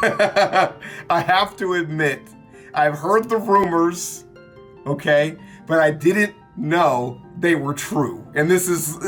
I have to admit, I've heard the rumors, okay, but I didn't know they were true. And this is,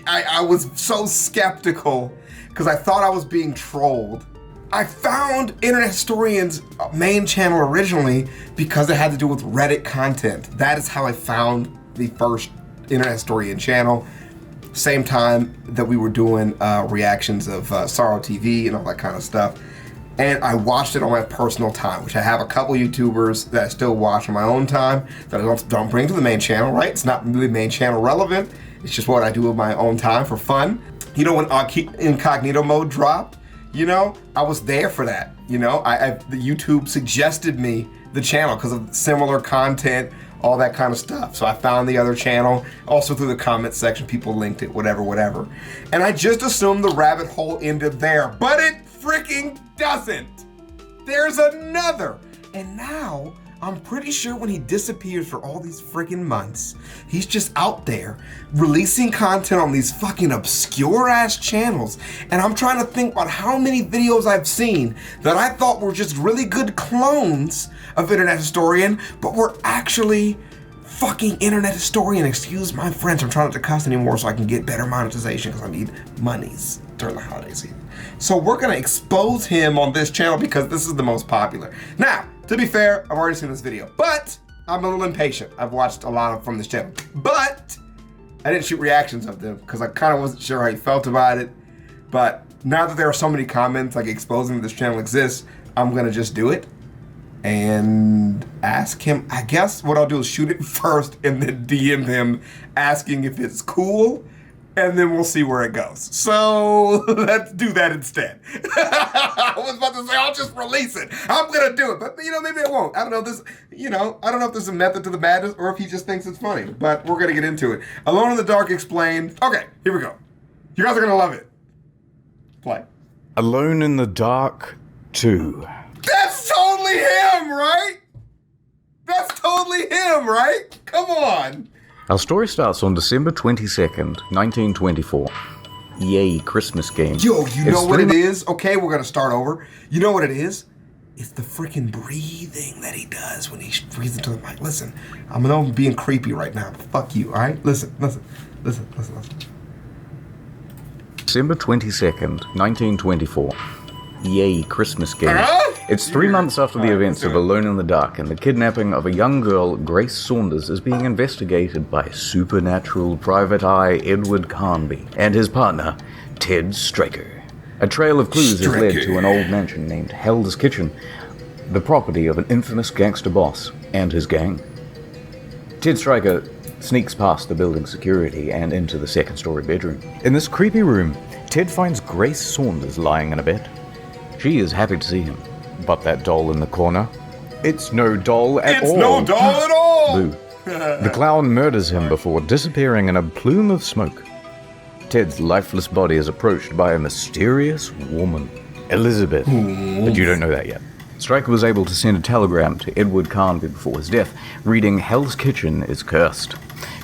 I was so skeptical because I thought I was being trolled. I found Internet Historian's main channel originally because it had to do with Reddit content. That is how I found the first Internet Historian channel. Same time that we were doing reactions of Sorrow TV and all that kind of stuff. And I watched it on my personal time, which I have a couple YouTubers that I still watch on my own time that I don't bring to the main channel, right? It's not really main channel relevant. It's just what I do with my own time for fun. You know, when incognito mode dropped, you know, I was there for that. You know, the YouTube suggested me the channel because of similar content, all that kind of stuff. So I found the other channel, also through the comment section, people linked it, whatever. And I just assumed the rabbit hole ended there, but it freaking doesn't. There's another. And now, I'm pretty sure when he disappeared for all these freaking months, he's just out there releasing content on these fucking obscure ass channels. And I'm trying to think about how many videos I've seen that I thought were just really good clones of Internet Historian, but were actually fucking Internet Historian. Excuse my French, I'm trying not to cuss anymore so I can get better monetization because I need monies during the holiday season. So we're gonna expose him on this channel because this is the most popular. Now, to be fair, I've already seen this video, but I'm a little impatient. I've watched a lot from this channel, but I didn't shoot reactions of them because I kind of wasn't sure how he felt about it. But now that there are so many comments like exposing that this channel exists, I'm gonna just do it and ask him. I guess what I'll do is shoot it first and then DM him asking if it's cool, and then we'll see where it goes. So let's do that instead. I was about to say, I'll just release it. I'm gonna do it, but you know, maybe I won't. I don't know this, you know, I don't know if there's a method to the madness or if he just thinks it's funny, but we're gonna get into it. Alone in the Dark Explained. Okay, here we go. You guys are gonna love it. Play. Alone in the Dark 2. That's totally him, right? That's totally him, right? Come on. Our story starts on December 22nd, 1924. Yay, Christmas game. Yo, you know what it is? Okay, we're gonna start over. You know what it is? It's the freaking breathing that he does when he breathes into the mic. Listen, I know I'm being creepy right now, but fuck you, alright? Listen. December 22nd, 1924. Yay, Christmas game. It's 3 months after the events of Alone in the Dark, and the kidnapping of a young girl, Grace Saunders, is being investigated by supernatural private eye Edward Carnby and his partner, Ted Straker. A trail of clues has led to an old mansion named Hell's Kitchen, the property of an infamous gangster boss and his gang. Ted Straker sneaks past the building's security and into the second-story bedroom. In this creepy room, Ted finds Grace Saunders lying in a bed. She is happy to see him, but that doll in the corner, it's no doll at all. It's no doll at all! Boo. The clown murders him before disappearing in a plume of smoke. Ted's lifeless body is approached by a mysterious woman, Elizabeth, but you don't know that yet. Stryker was able to send a telegram to Edward Carnby before his death, reading, "Hell's Kitchen is cursed.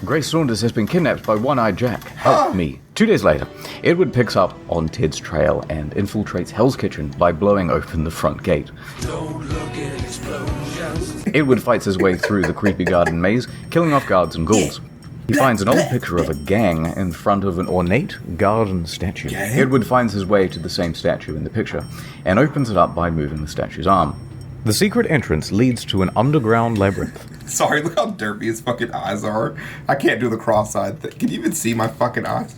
Grace Saunders has been kidnapped by One-Eyed Jack. Help me." 2 days later, Edward picks up on Ted's trail and infiltrates Hell's Kitchen by blowing open the front gate. Don't look at explosions. Edward fights his way through the creepy garden maze, killing off guards and ghouls. He finds an old picture of a gang in front of an ornate garden statue. Edward finds his way to the same statue in the picture and opens it up by moving the statue's arm. The secret entrance leads to an underground labyrinth. Sorry, look how derpy his fucking eyes are. I can't do the cross-eyed thing. Can you even see my fucking eyes?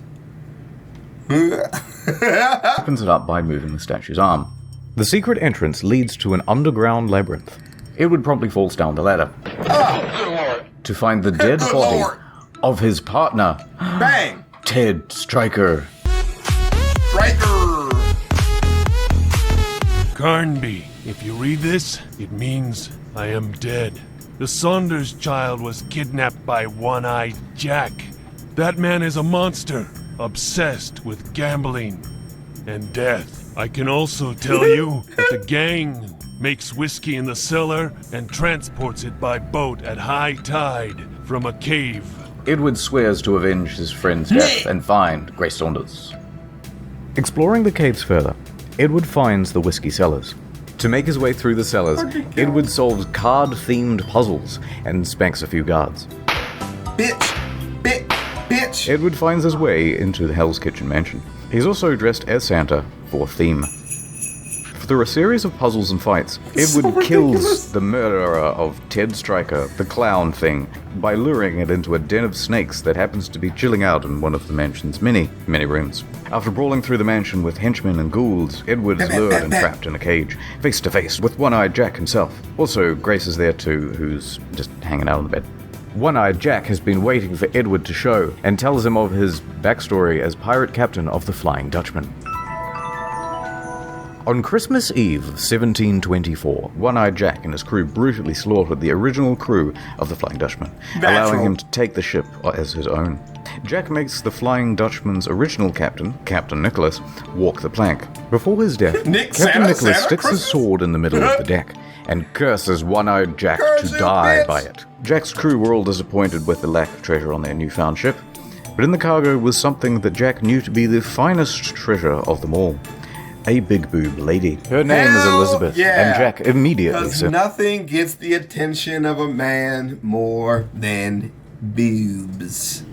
Opens it up by moving the statue's arm. The secret entrance leads to an underground labyrinth. Edward promptly falls down the ladder to find the dead body of his partner, Bang! Ted Straker. Carnby, if you read this, it means I am dead. The Saunders child was kidnapped by One-Eyed Jack. That man is a monster, obsessed with gambling and death. I can also tell you that the gang makes whiskey in the cellar and transports it by boat at high tide from a cave. Edward swears to avenge his friend's death and find Grace Saunders. Exploring the caves further, Edward finds the whiskey cellars. To make his way through the cellars, Edward solves card-themed puzzles and spanks a few guards. Bitch! Edward finds his way into the Hell's Kitchen mansion. He's also dressed as Santa for theme. Through a series of puzzles and fights, Edward kills the murderer of Ted Stryker, the clown thing, by luring it into a den of snakes that happens to be chilling out in one of the mansion's many rooms. After brawling through the mansion with henchmen and ghouls, Edward is lured and trapped in a cage, face to face with One-Eyed Jack himself. Also, Grace is there too, who's just hanging out on the bed. One-Eyed Jack has been waiting for Edward to show and tells him of his backstory as pirate captain of the Flying Dutchman. On Christmas Eve of 1724, One-Eyed Jack and his crew brutally slaughtered the original crew of the Flying Dutchman, allowing him to take the ship as his own. Jack makes the Flying Dutchman's original captain, Captain Nicholas, walk the plank. Before his death, Captain Nicholas sticks his sword in the middle of the deck and curses One-Eyed Jack to die by it. Jack's crew were all disappointed with the lack of treasure on their newfound ship, but in the cargo was something that Jack knew to be the finest treasure of them all. A big boob lady. Her name is Elizabeth, and Jack immediately said, nothing gets the attention of a man more than boobs.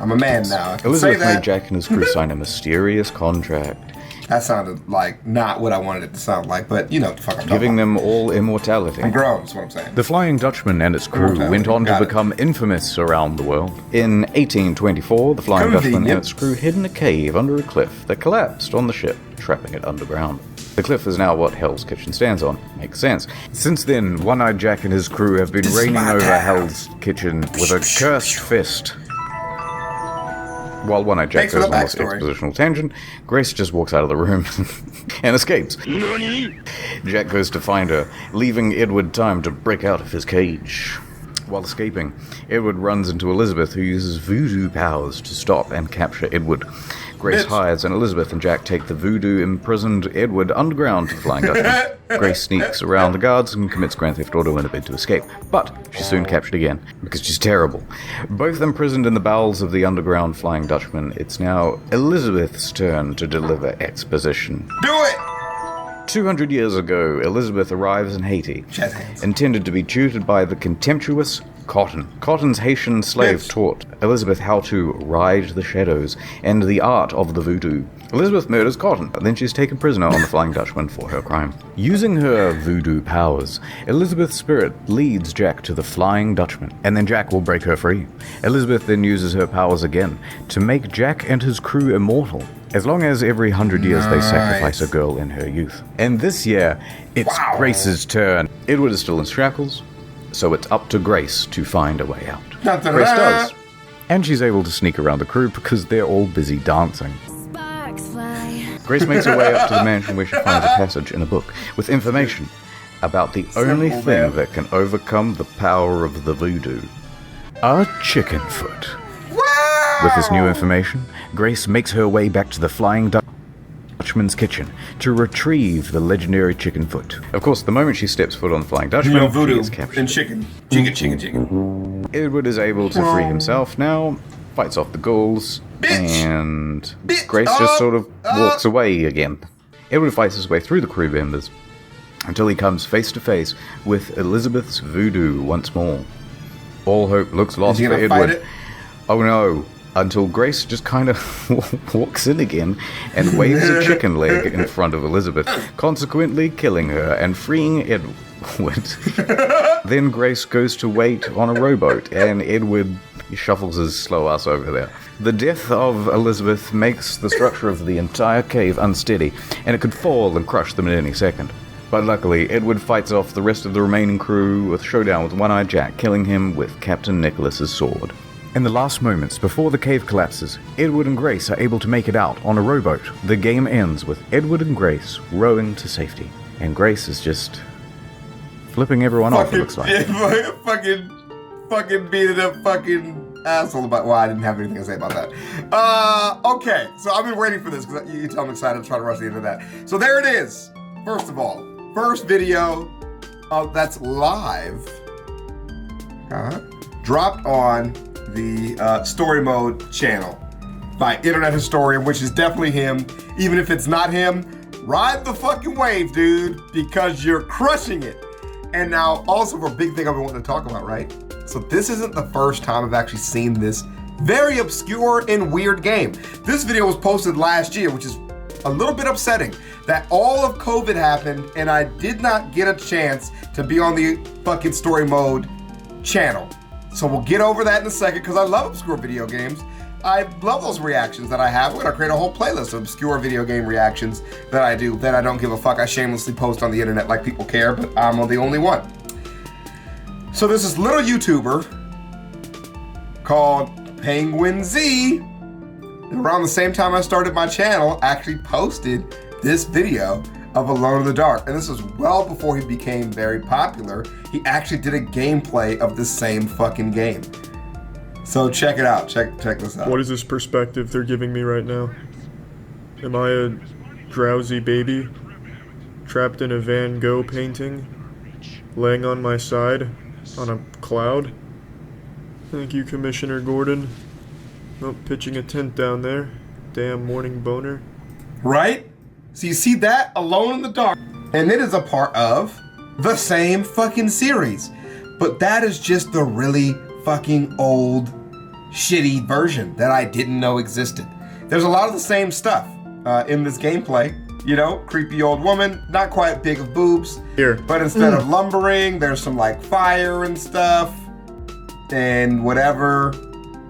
I'm a man now. Elizabeth made Jack and his crew sign a mysterious contract. That sounded like not what I wanted it to sound like, but you know what the fuck I'm talking giving them all immortality. I'm grown, is what I'm saying. The Flying Dutchman and its crew went on to become infamous around the world. In 1824, the Flying Dutchman and its crew hid in a cave under a cliff that collapsed on the ship, trapping it underground. The cliff is now what Hell's Kitchen stands on. Makes sense. Since then, One-Eyed Jack and his crew have been reigning over Hell's Kitchen with a cursed fist. While One-Eyed Jack goes on this expositional tangent, Grace just walks out of the room and escapes. Jack goes to find her, leaving Edward time to break out of his cage. While escaping, Edward runs into Elizabeth, who uses voodoo powers to stop and capture Edward. Grace hides, and Elizabeth and Jack take the voodoo-imprisoned Edward underground to the Flying Dutchman. Grace sneaks around the guards and commits Grand Theft Auto in a bid to escape, but she's soon captured again, because she's terrible. Both imprisoned in the bowels of the underground Flying Dutchman, it's now Elizabeth's turn to deliver exposition. Do it! 200 years ago, Elizabeth arrives in Haiti, intended to be tutored by the contemptuous Cotton. Cotton's Haitian slave taught Elizabeth how to ride the shadows and the art of the voodoo. Elizabeth murders Cotton, and then she's taken prisoner on the Flying Dutchman for her crime. Using her voodoo powers, Elizabeth's spirit leads Jack to the Flying Dutchman, and then Jack will break her free. Elizabeth then uses her powers again to make Jack and his crew immortal, as long as every 100 years they sacrifice a girl in her youth. And this year, it's Grace's turn. Edward is still in shackles, so it's up to Grace to find a way out. Grace does. And she's able to sneak around the crew because they're all busy dancing. Sparks fly. Grace makes her way up to the mansion where she finds a passage in a book with information about the only thing that can overcome the power of the voodoo. A chicken foot. With this new information, Grace makes her way back to the Flying Dutchman's kitchen to retrieve the legendary chicken foot. Of course, the moment she steps foot on the Flying Dutchman, she is captured. And chicken. Chicken. Edward is able to free himself now, fights off the ghouls, and Grace just sort of walks away again. Edward fights his way through the crew members until he comes face to face with Elizabeth's voodoo once more. All hope looks lost for Edward. Oh no. Until Grace just kind of walks in again and waves a chicken leg in front of Elizabeth, consequently killing her and freeing Edward. Then Grace goes to wait on a rowboat, and Edward shuffles his slow ass over there. The death of Elizabeth makes the structure of the entire cave unsteady, and it could fall and crush them at any second. But luckily, Edward fights off the rest of the remaining crew with a showdown with One-Eyed Jack, killing him with Captain Nicholas's sword. In the last moments before the cave collapses, Edward and Grace are able to make it out on a rowboat. The game ends with Edward and Grace rowing to safety, and Grace is just flipping everyone off, it looks like. Fucking beating up fucking asshole about, well, I didn't have anything to say about that. Okay, so I've been waiting for this, because you can tell I'm excited to try to rush the end of that. So there it is. First of all, first video that's live, dropped on the Story Mode channel by Internet Historian, which is definitely him. Even if it's not him, Ride the fucking wave, dude, because you're crushing it. And now, also for a big thing I've been wanting to talk about, right? So this isn't the first time I've actually seen this very obscure and weird game. This video was posted last year, which is a little bit upsetting that all of COVID happened and I did not get a chance to be on the fucking story mode channel. So we'll get over that in a second because I love obscure video games. I love those reactions that I have. We're gonna create a whole playlist of obscure video game reactions that I do, that I don't give a fuck. I shamelessly post on the internet like people care, but I'm the only one. So there's this little YouTuber called Penguin Z. Around the same time I started my channel, actually posted this video of Alone in the Dark. And this was well before he became very popular. He actually did a gameplay of the same fucking game. So check it out, check this out. What is this perspective they're giving me right now? Am I a drowsy baby, trapped in a Van Gogh painting, laying on my side on a cloud? Thank you, Commissioner Gordon. Oh, pitching a tent down there. Damn morning boner. Right? So you see that? Alone in the Dark. And it is a part of the same fucking series. But that is just the really fucking old, shitty version that I didn't know existed. There's a lot of the same stuff in this gameplay. You know, creepy old woman, not quite big of boobs. Here. But instead of lumbering, there's some like fire and stuff and whatever.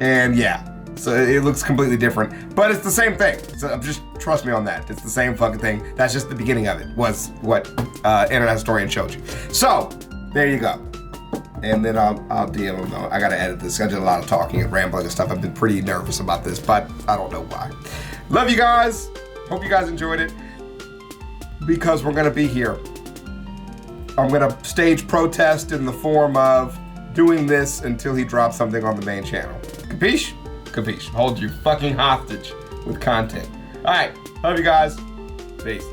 And yeah, so it looks completely different, but it's the same thing. So just trust me on that. It's the same fucking thing. That's just the beginning of it, was what Internet Historian showed you. So there you go. And then I'll DM him though. I gotta edit this. I did a lot of talking and rambling and stuff. I've been pretty nervous about this, but I don't know why. Love you guys. Hope you guys enjoyed it. Because we're gonna be here. I'm gonna stage protest in the form of doing this until he drops something on the main channel. Capiche? Capiche. Hold you fucking hostage with content. All right. Love you guys. Peace.